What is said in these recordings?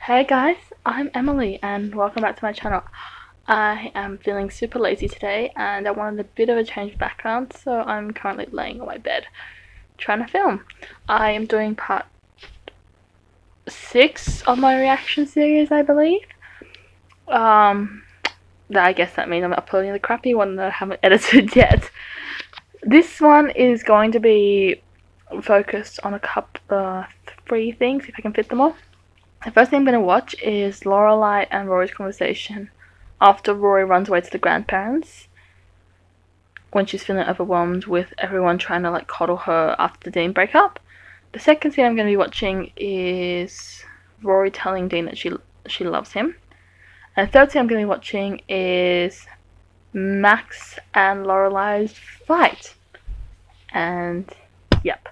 Hey guys, I'm Emily and welcome back to my channel. I am feeling super lazy today and I wanted a bit of a change of background, so I'm currently laying on my bed trying to film. I am doing part 6 of my reaction series, I believe. I guess that means I'm uploading the crappy one that I haven't edited yet. This one is going to be focused on a couple, 3 things, if I can fit them all. The first thing I'm going to watch is Lorelai and Rory's conversation after Rory runs away to the grandparents when she's feeling overwhelmed with everyone trying to coddle her after the Dean breakup. The second thing I'm going to be watching is Rory telling Dean that she loves him. And the third thing I'm going to be watching is Max and Lorelai's fight. And yep.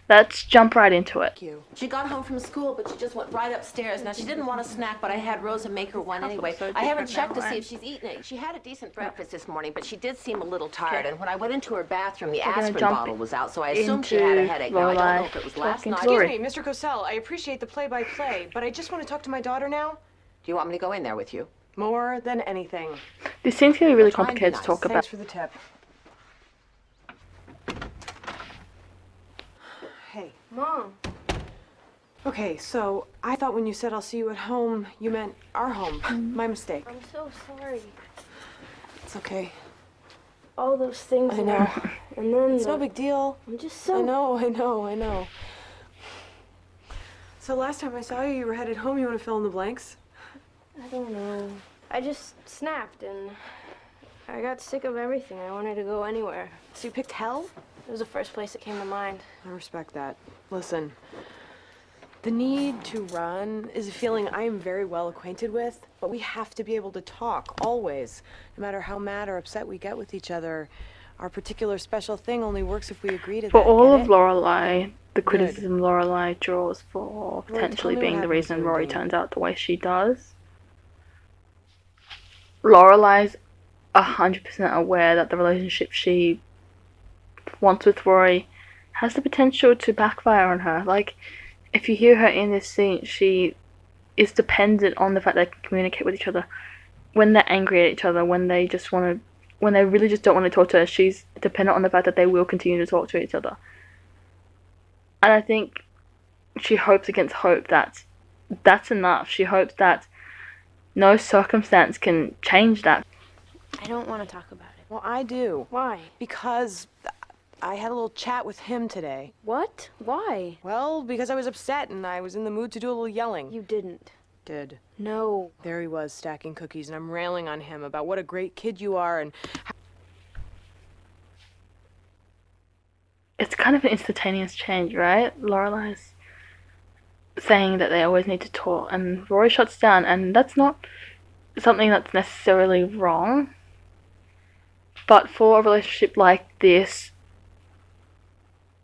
Let's jump right into it. She got home from school, but she just went right upstairs. Now, she didn't want a snack, but I had Rosa make her one anyway. I haven't checked to see if she's eaten it. She had a decent breakfast this morning, but she did seem a little tired. And when I went into her bathroom, the aspirin bottle was out, so I assumed she had a headache. Now, I don't know if it was last night. Excuse me, Mr. Cosell, I appreciate the play-by-play, but I just want to talk to my daughter now. Do you want me to go in there with you? More than anything. This seems to be really complicated to talk about. Thanks for the tip. Hey. Mom. Okay, so I thought when you said I'll see you at home, you meant our home. My mistake. I'm so sorry. It's okay. All those things. I know. And then It's no big deal. I'm just so. I know. So last time I saw you, you were headed home. You want to fill in the blanks? I don't know. I just snapped and I got sick of everything. I wanted to go anywhere. So you picked hell? It was the first place that came to mind. I respect that. Listen, the need to run is a feeling I am very well acquainted with, but we have to be able to talk, always. No matter how mad or upset we get with each other, our particular special thing only works if we agree to that. For all get of it? Lorelai, the criticism Lorelai draws for potentially tell me being what the happens reason to Rory Dean. turns out the way she does. Lorelai's 100% aware that the relationship she wants with Rory has the potential to backfire on her. If you hear her in this scene, she is dependent on the fact they can communicate with each other when they're angry at each other, when they really just don't want to talk to her. She's dependent on the fact that they will continue to talk to each other. And I think she hopes against hope that that's enough. She hopes that no circumstance can change that. I don't want to talk about it. Well, I do. Why? Because I had a little chat with him today. What? Why? Well, because I was upset and I was in the mood to do a little yelling. You didn't. Did. No. There he was, stacking cookies, and I'm railing on him about what a great kid you are and It's kind of an instantaneous change, right? Lorelai's saying that they always need to talk, and Rory shuts down, and that's not something that's necessarily wrong. But for a relationship like this,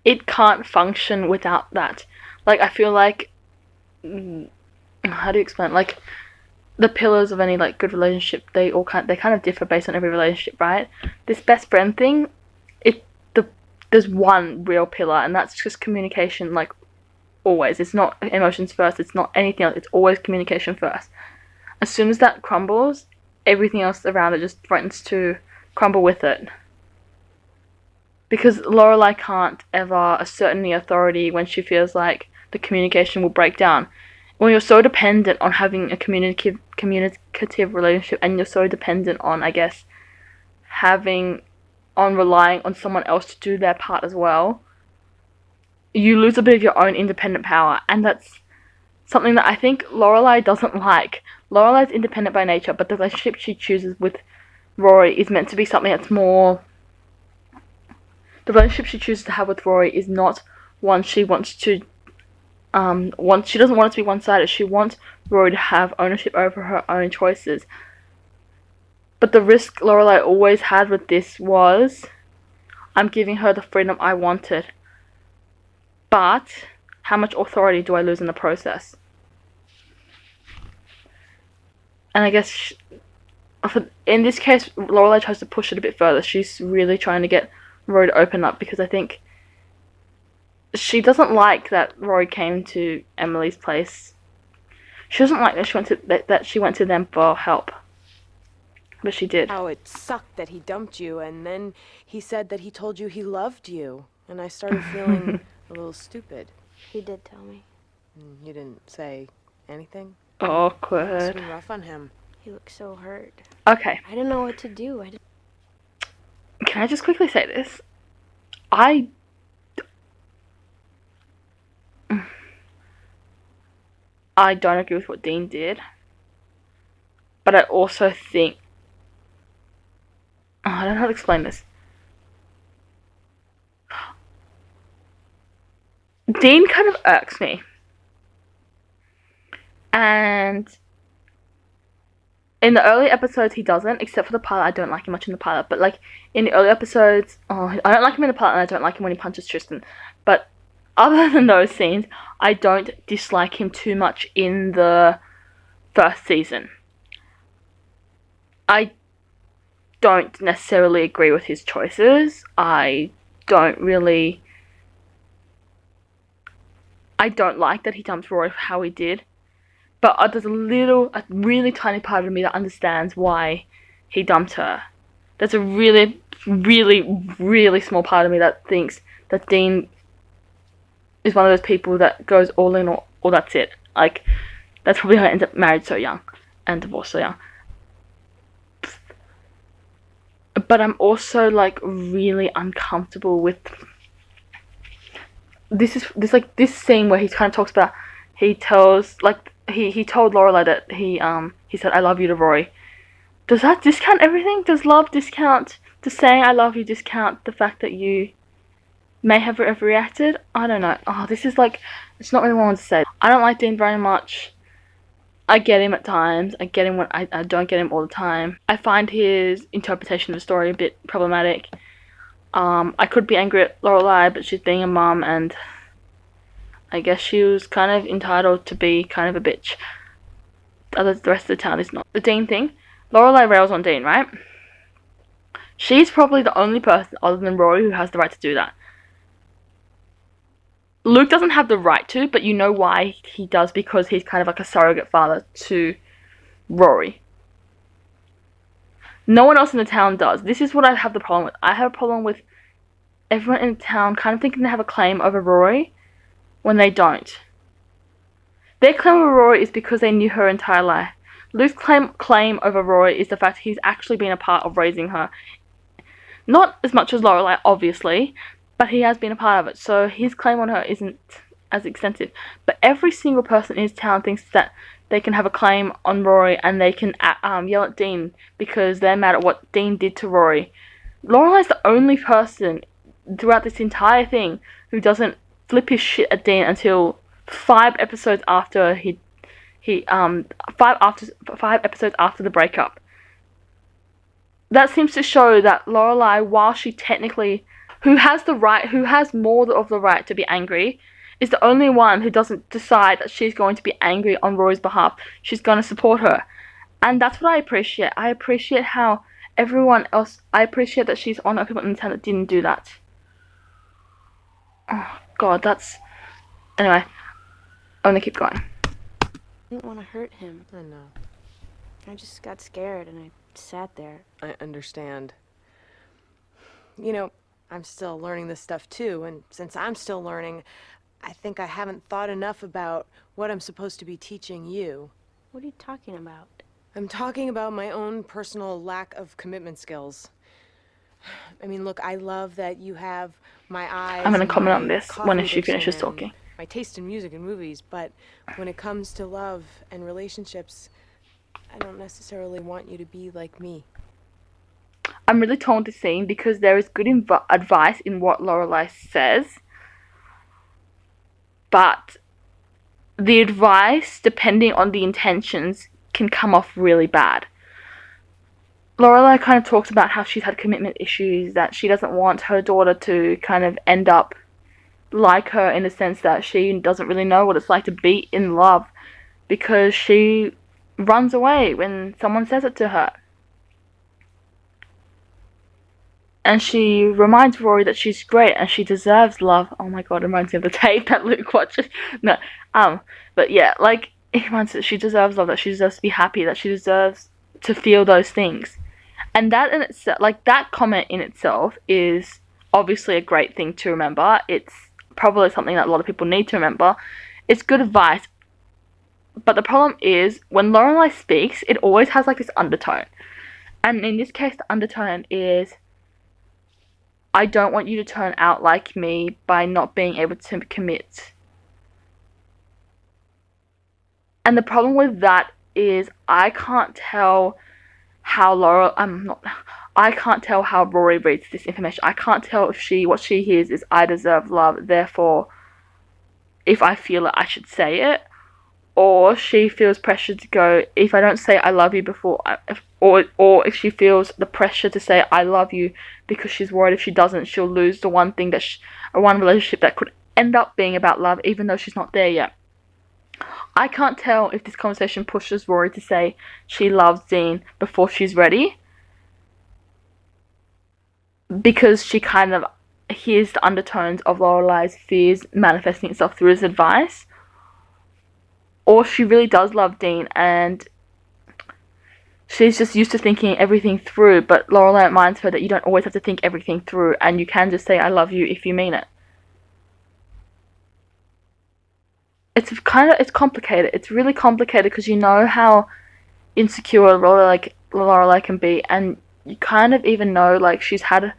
it can't function without that. I feel like, how do you explain? The pillars of any good relationship, they kind of differ based on every relationship, right? This best friend thing, there's one real pillar, and that's just communication. Always, it's not emotions first. It's not anything else. It's always communication first. As soon as that crumbles, everything else around it just threatens to crumble with it. Because Lorelai can't ever assert any authority when she feels like the communication will break down. When you're so dependent on having a communicative relationship, and you're so dependent on, I guess, relying on someone else to do their part as well, you lose a bit of your own independent power, and that's something that I think Lorelai doesn't like. Lorelai's independent by nature, but the relationship she chooses with Rory is meant to be something that's more... The relationship she chooses to have with Rory is not one she wants to... She doesn't want it to be one-sided. She wants Rory to have ownership over her own choices. But the risk Lorelai always had with this was, I'm giving her the freedom I wanted, but how much authority do I lose in the process? And I guess in this case, Lorelai tries to push it a bit further. She's really trying to get Rory to open up, because I think she doesn't like that Rory came to Emily's place She doesn't like that she went to them for help. But she did. How it sucked that he dumped you, and then he said that he told you he loved you, and I started feeling a little stupid. He did tell me. You didn't say anything? Must Awkward. be rough on him. He looked so hurt. Okay. I didn't know what to do. Can I just quickly say this? I don't agree with what Dean did. But I also think... I don't know how to explain this. Dean kind of irks me. And in the early episodes he doesn't, except for the pilot. I don't like him much in the pilot. But like in the early episodes, I don't like him in the pilot and I don't like him when he punches Tristan. But other than those scenes, I don't dislike him too much in the first season. I don't necessarily agree with his choices. I don't like that he dumped Rory for how he did. But there's a really tiny part of me that understands why he dumped her. There's a really, really, really small part of me that thinks that Dean is one of those people that goes all in or that's it. Like, that's probably how I ended up married so young and divorced so young. But I'm also like really uncomfortable with this scene where he kind of talks about, he tells, like, he told Lorelai that he said I love you to Rory. Does that discount everything? Does love discount, does saying I love you discount the fact that you may have reacted? I don't know. This is like, it's not really what I want to say. I don't like Dean very much. I get him at times. I get him when I don't get him all the time. I find his interpretation of the story a bit problematic. I could be angry at Lorelai, but she's being a mum, and I guess she was kind of entitled to be kind of a bitch. The rest of the town is not. The Dean thing, Lorelai rails on Dean, right? She's probably the only person other than Rory who has the right to do that. Luke doesn't have the right to, but you know why he does, because he's kind of like a surrogate father to Rory. No one else in the town does. This is what I have the problem with. I have a problem with everyone in the town kind of thinking they have a claim over Rory when they don't. Their claim over Rory is because they knew her entire life. Luke's claim over Rory is the fact he's actually been a part of raising her. Not as much as Lorelai, obviously, but he has been a part of it, so his claim on her isn't as extensive. But every single person in his town thinks that they can have a claim on Rory, and they can yell at Dean because they're mad at what Dean did to Rory. Lorelai's the only person throughout this entire thing who doesn't flip his shit at Dean until 5 episodes after 5 episodes after the breakup. That seems to show that Lorelai, while she technically, who has more of the right to be angry, is the only one who doesn't decide that she's going to be angry on Rory's behalf. She's going to support her. And that's what I appreciate. I appreciate how everyone else, I appreciate that she's on people in the town that didn't do that. Oh, God, anyway, I'm going to keep going. I didn't want to hurt him. I know. I just got scared and I sat there. I understand. You know, I'm still learning this stuff too, and since I'm still learning, I think I haven't thought enough about what I'm supposed to be teaching you. What are you talking about? I'm talking about my own personal lack of commitment skills. I mean, look, I love that you have my eyes. I'm going to comment on my this coffee when she addiction finishes and talking. my taste in music and movies, but when it comes to love and relationships, I don't necessarily want you to be like me. I'm really torn to see because there is good advice in what Lorelai says, but the advice, depending on the intentions, can come off really bad. Lorelai kind of talks about how she's had commitment issues, that she doesn't want her daughter to kind of end up like her in the sense that she doesn't really know what it's like to be in love because she runs away when someone says it to her. And she reminds Rory that she's great and she deserves love. Oh my God, it reminds me of the tape that Luke watches. No, but yeah, like, it reminds her that she deserves love, that she deserves to be happy, that she deserves to feel those things. And that in itself, like, that comment in itself is obviously a great thing to remember. It's probably something that a lot of people need to remember. It's good advice. But the problem is, when Lorelai speaks, it always has, like, this undertone. And in this case, the undertone is, I don't want you to turn out like me by not being able to commit. And the problem with that is, I can't tell how Rory reads this information. I can't tell if what she hears is, I deserve love, therefore, if I feel it, I should say it. Or she feels pressured to go, if I don't say I love you before, or if she feels the pressure to say I love you because she's worried if she doesn't, she'll lose the one thing one relationship that could end up being about love, even though she's not there yet. I can't tell if this conversation pushes Rory to say she loves Dean before she's ready, because she kind of hears the undertones of Lorelai's fears manifesting itself through his advice, or she really does love Dean and she's just used to thinking everything through, but Lorelai reminds her that you don't always have to think everything through, and you can just say I love you if you mean it. It's complicated. It's really complicated because you know how insecure Lorelai can be, and you kind of even know, like, she's had a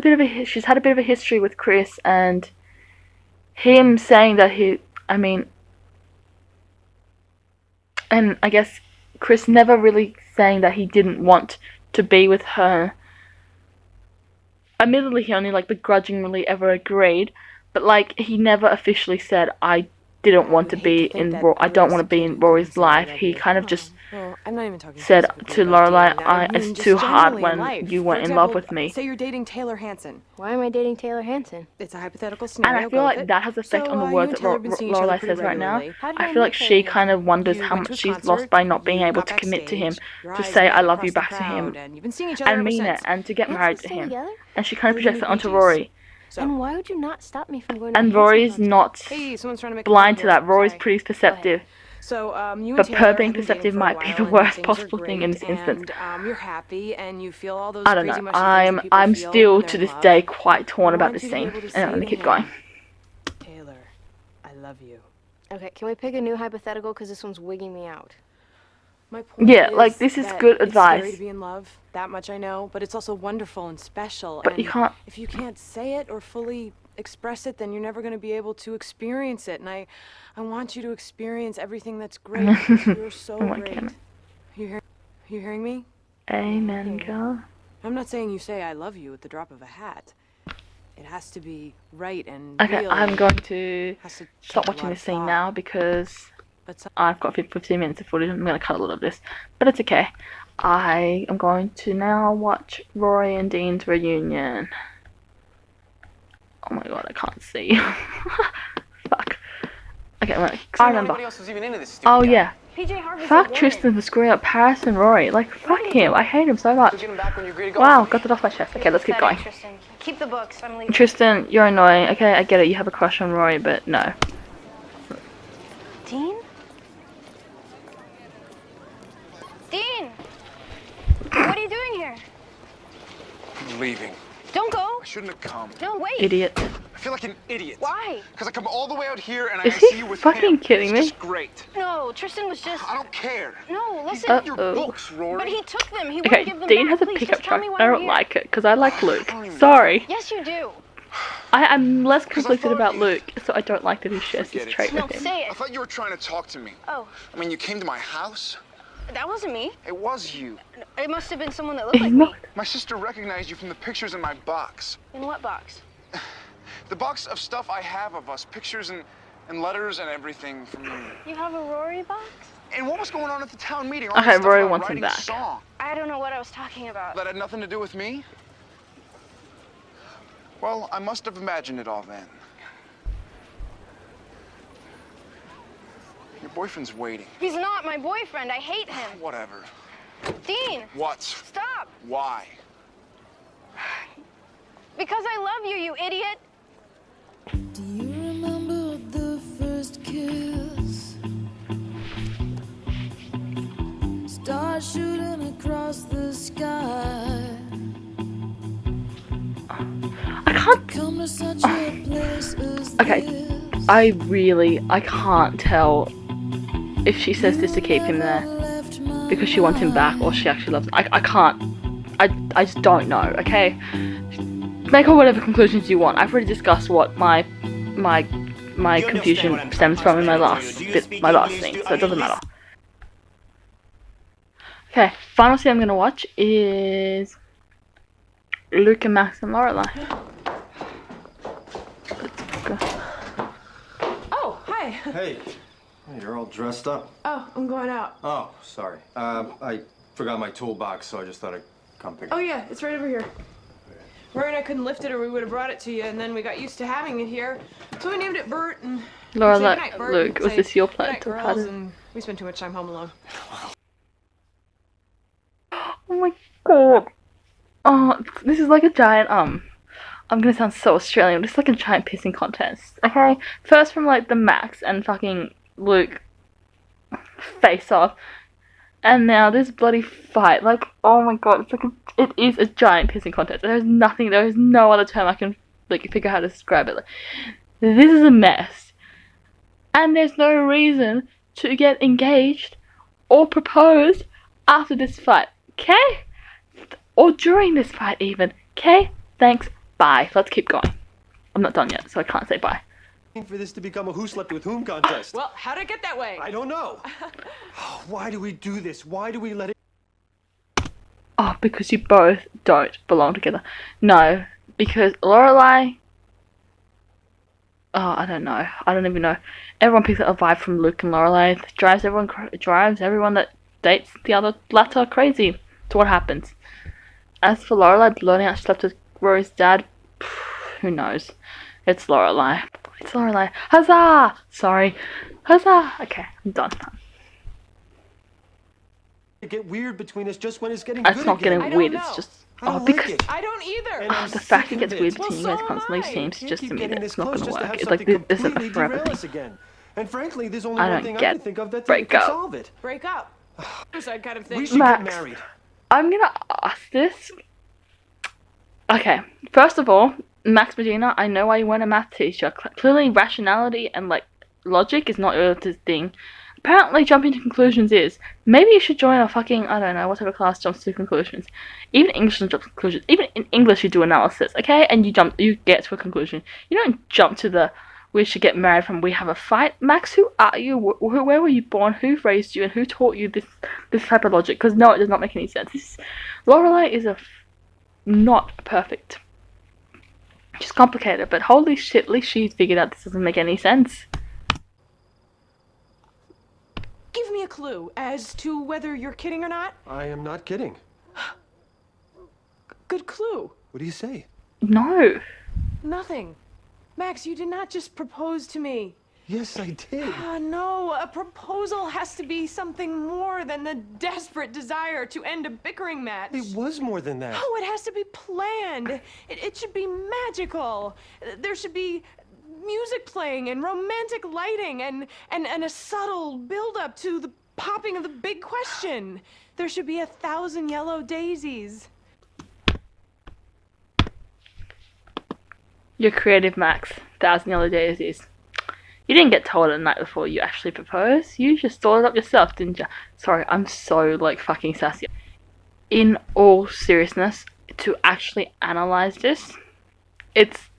bit of a history with Chris, and him saying that and I guess Chris never really saying that he didn't want to be with her. Admittedly, he only, like, begrudgingly ever agreed, but, like, he never officially said, I don't want to be in Rory's life. He kind of just said to Lorelai, it's too hard when you weren't in love with me. Say you're dating Taylor Hanson. Why am I dating Taylor Hanson? It's a hypothetical scenario. And I feel like that has effect on the words that Lorelai says right now. I feel like she kind of wonders how much she's lost by not being able to commit to him, to say I love you back to him, and mean it, and to get married to him. And she kind of projects it onto Rory. And why would you not stop me from going to And Rory's not blind to that. Rory's pretty perceptive. So, but her being perceptive might be the worst possible thing in this instance. You're happy and you feel all those I don't know. I'm still to this day quite torn about this scene. And I'm gonna keep going. Taylor, I love you. Okay, can we pick a new hypothetical, because this one's wigging me out? My point Yeah, like, this is good advice. It's scary to be in love, that much I know, but it's also wonderful and special. But and you can't. If you can't say it or fully express it, then you're never going to be able to experience it. And I want you to experience everything that's great. You're so great. You hearing me? Amen, girl. I'm not saying you say I love you at the drop of a hat. It has to be right and Okay, real. I'm going to stop take a watching lot this of scene thought. now because But I've got 15 minutes of footage. I'm going to cut a lot of this, but it's okay. I am going to now watch Rory and Dean's reunion. Oh my god, I can't see. Fuck. Okay, I remember. Oh yeah. Fuck Tristan for screwing up Paris and Rory. Like, fuck him. I hate him so much. Wow, got that off my chest. Okay, let's keep going. Keep the books. I'm leaving. Tristan, you're annoying. Okay, I get it. You have a crush on Rory, but no. Dean? Dean! What are you doing here? I'm leaving. Don't go. I shouldn't have come. No, wait. Idiot. I feel like an idiot. Why? Because I come all the way out here and Is I he see you with fucking him. kidding me? It's just great. No, Tristan was just... I don't care. No, He's listen. in your books, Rory. But he took them. He wouldn't Okay, give them Dean back. has a Please, pickup just tell truck. me why I we're don't here. like it because I like Luke. Sorry. Yes, you do. I'm less conflicted thought about you- Luke, so I don't like that he shares this Forget it. trait No, with him. say I it. thought you were trying to talk to me. Oh, I mean, you came to my house. that wasn't me. It was you. It must have been someone that looked He's like me. not. My sister recognized you from the pictures in my box. In what box? The box of stuff I have of us, pictures and letters and everything from you. You have a Rory box? And what was going on at the town meeting? All Okay, that stuff Rory about wants him writing a back. song. I don't know what I was talking about. That had nothing to do with me? Well, I must have imagined it all then. Your boyfriend's waiting. He's not my boyfriend. I hate him. Whatever. Dean, What? stop. Why? Because I love you, you idiot. Do you remember the first kiss? shooting across the sky. I can't. Come to such a place as Okay, this. I can't tell if she says this to keep him there because she wants him back or she actually loves him. I can't. I just don't know. Okay, make whatever conclusions you want. I've already discussed what my confusion stems from in my last thing, so it doesn't matter. Okay, final scene I'm gonna watch is Luke and Max and Lorelai. Let's go. Oh, hi. Hey, you're all dressed up. Oh, I'm going out. Oh, sorry. I forgot my toolbox, so I just thought I'd come pick it Oh, up. yeah, it's right over here. Rory and I couldn't lift it or we would have brought it to you, and then we got used to having it here. So we named it Bert and... Lorelai, Good night, Bert, Luke, and was say, this your "Good plan night, to girls," pardon? and we spent too much time home alone. Oh my god. Oh, this is like a giant, I'm gonna sound so Australian, but it's like a giant pissing contest, okay? First from, like, the Max and fucking Luke face off, and now this bloody fight, like, oh my god, it's like it is a giant pissing contest. There is no other term I can, like, figure out how to describe it. Like, this is a mess, and there's no reason to get engaged or propose after this fight, okay? Or during this fight even, okay? Thanks, bye. Let's keep going. I'm not done yet, so I can't say bye. For this to become a who slept with whom contest. Well, how'd it get that way? I don't know. Why do we do this? Why do we let it... Oh, because you both don't belong together. No, because Lorelai... Oh, I don't know. I don't even know. Everyone picks up a vibe from Luke and Lorelai. It drives everyone that dates the other latter crazy. So what happens? As for Lorelai learning out she slept with Rory's dad, who knows? It's Lorelai. It's Lorelai. Huzzah! Sorry. Huzzah! Okay, I'm done. get weird between us just when it's getting It's good not again? getting weird, know. it's just... I don't Oh, like because... it. I don't either. And I'm The fact sick it gets of weird it. between you Well, guys so constantly am I. seems Can't just keep to me getting that this it's not close gonna just to work. have It's like, something this isn't completely a forever derail thing. us again. And frankly, there's only I one don't thing I get can think of that break can up. solve it. Break up. Suicide kind of thing. We should Max. get married. I'm gonna ask this. Okay, first of all, Max Medina, I know why you weren't a math teacher. Clearly, rationality and, like, logic is not your thing. Apparently, jumping to conclusions is. Maybe you should join a fucking, I don't know, what type of class jumps to conclusions. Even English jumps to conclusions. Even in English, you do analysis, okay? And you get to a conclusion. You don't jump to the, we should get married from we have a fight. Max, who are you? Where were you born? Who raised you? And who taught you this type of logic? Because no, it does not make any sense. Lorelai is not perfect. She's complicated, but holy shit, at least she figured out this doesn't make any sense. Give me a clue as to whether you're kidding or not. I am not kidding. Good clue. What do you say? No. Nothing. Max, you did not just propose to me. Yes, I did. No, a proposal has to be something more than the desperate desire to end a bickering match. It was more than that. Oh, it has to be planned. It should be magical. There should be music playing and romantic lighting and a subtle build-up to the popping of the big question. There should be 1,000 yellow daisies. You're creative, Max. 1,000 Yellow Daisies. You didn't get told the night before you actually proposed. You just thought it up yourself, didn't you? Sorry, I'm so, like, fucking sassy. In all seriousness, to actually analyze this, it's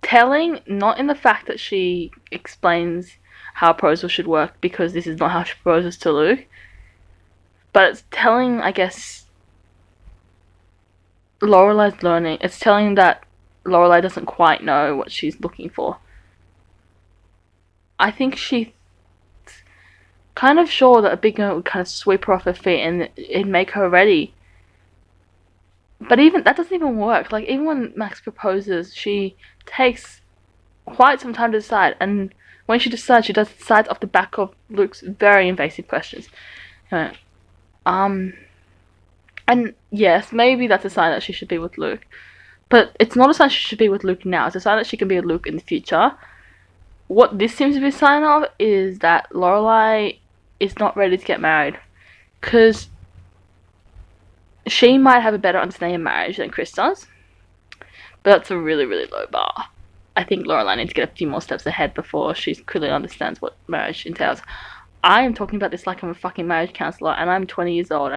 telling, not in the fact that she explains how a proposal should work, because this is not how she proposes to Luke, but it's telling, I guess, Lorelai's learning. It's telling that Lorelai doesn't quite know what she's looking for. I think she's kind of sure that a big note would kind of sweep her off her feet and it'd make her ready. But even that doesn't even work. Like, even when Max proposes, she takes quite some time to decide, and when she decides, she decides off the back of Luke's very invasive questions. And yes, maybe that's a sign that she should be with Luke. But it's not a sign she should be with Luke now. It's a sign that she can be with Luke in the future. What this seems to be a sign of is that Lorelai is not ready to get married. Because she might have a better understanding of marriage than Chris does, but that's a really, really low bar. I think Lorelai needs to get a few more steps ahead before she clearly understands what marriage entails. I am talking about this like I'm a fucking marriage counselor, and I'm 20 years old.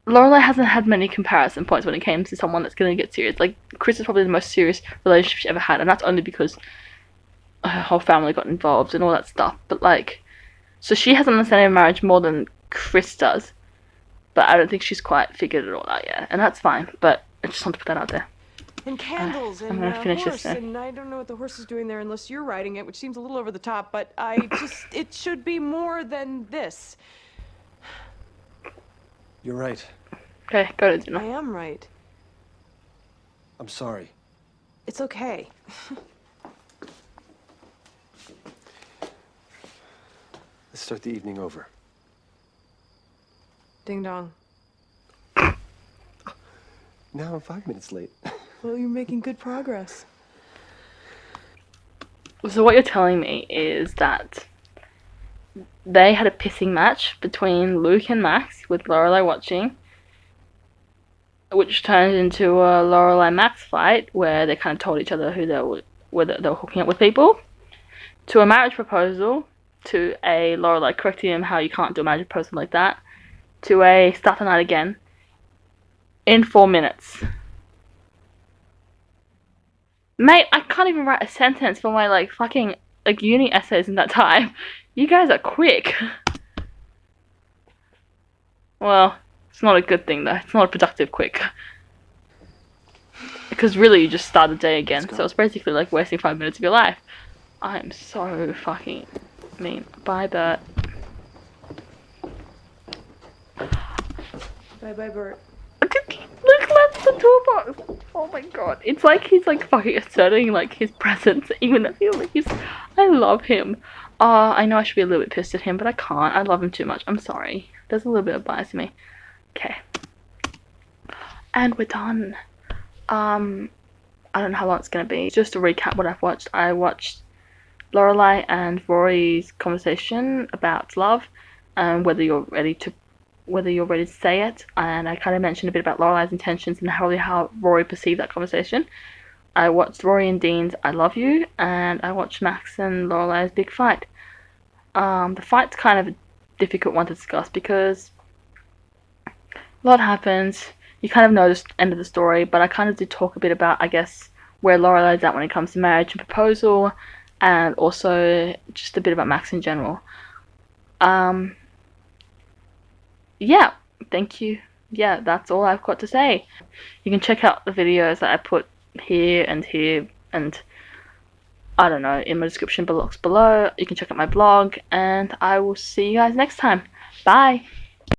Lorelai hasn't had many comparison points when it came to someone that's going to get serious. Like, Chris is probably the most serious relationship she ever had, and that's only because her whole family got involved and all that stuff. But, like, so she has an understanding of marriage more than Chris does, but I don't think she's quite figured it all out yet, and that's fine, but I just want to put that out there. And candles and gonna finish horse, this now. and I don't know what the horse is doing there unless you're riding it, which seems a little over the top, but it should be more than this. You're right. Okay, go to I dinner. am right. I'm sorry. It's okay. Let's start the evening over. Ding dong. Now I'm 5 minutes late. Well, you're making good progress. So what you're telling me is that they had a pissing match between Luke and Max with Lorelai watching, which turned into a Lorelai-Max fight where they kind of told each other whether they were hooking up with people, to a marriage proposal, to a Lorelai correcting him how you can't do a marriage proposal like that, to a start the night again in 4 minutes. Mate, I can't even write a sentence for my, like, fucking, like, uni essays in that time. You guys are quick. Well, it's not a good thing, though. It's not a productive quick. Because really, you just start the day again. So it's basically like wasting 5 minutes of your life. I am so fucking mean. Bye, Bert. Bye-bye, Bert. Luke left the toolbox. Oh my god. It's like he's like fucking asserting like his presence even if he leaves. I love him. I know I should be a little bit pissed at him, but I can't. I love him too much. I'm sorry. There's a little bit of bias in me. Okay. And we're done. I don't know how long it's gonna be. Just to recap what I've watched. I watched Lorelai and Rory's conversation about love and whether you're ready to say it, and I kind of mentioned a bit about Lorelai's intentions and how Rory perceived that conversation. I watched Rory and Dean's I Love You, and I watched Max and Lorelai's big fight. The fight's kind of a difficult one to discuss because a lot happens. You kind of know the end of the story, but I kind of did talk a bit about, I guess, where Lorelai's at when it comes to marriage and proposal, and also just a bit about Max in general. Yeah, thank you. Yeah, that's all I've got to say. You can check out the videos that I put here, and I don't know, in my description box below. You can check out my blog, and I will see you guys next time. Bye!